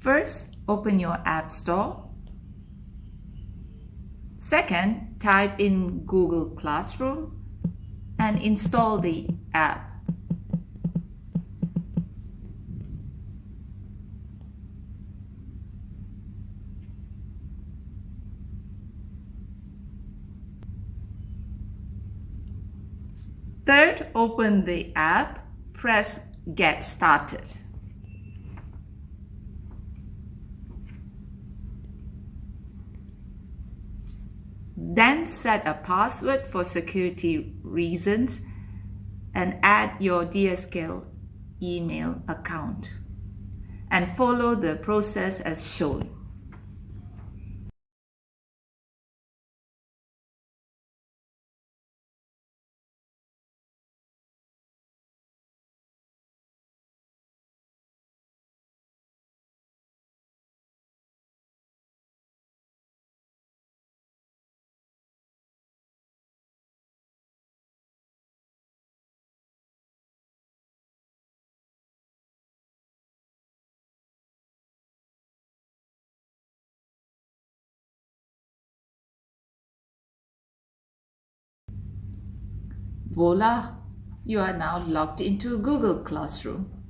First, open your App Store. Second, type in Google Classroom and install the app. Third, open the app, press Get Started. Then set a password for security reasons and add your Deerscale email account and follow the process as shown. Voila! You are now logged into Google Classroom.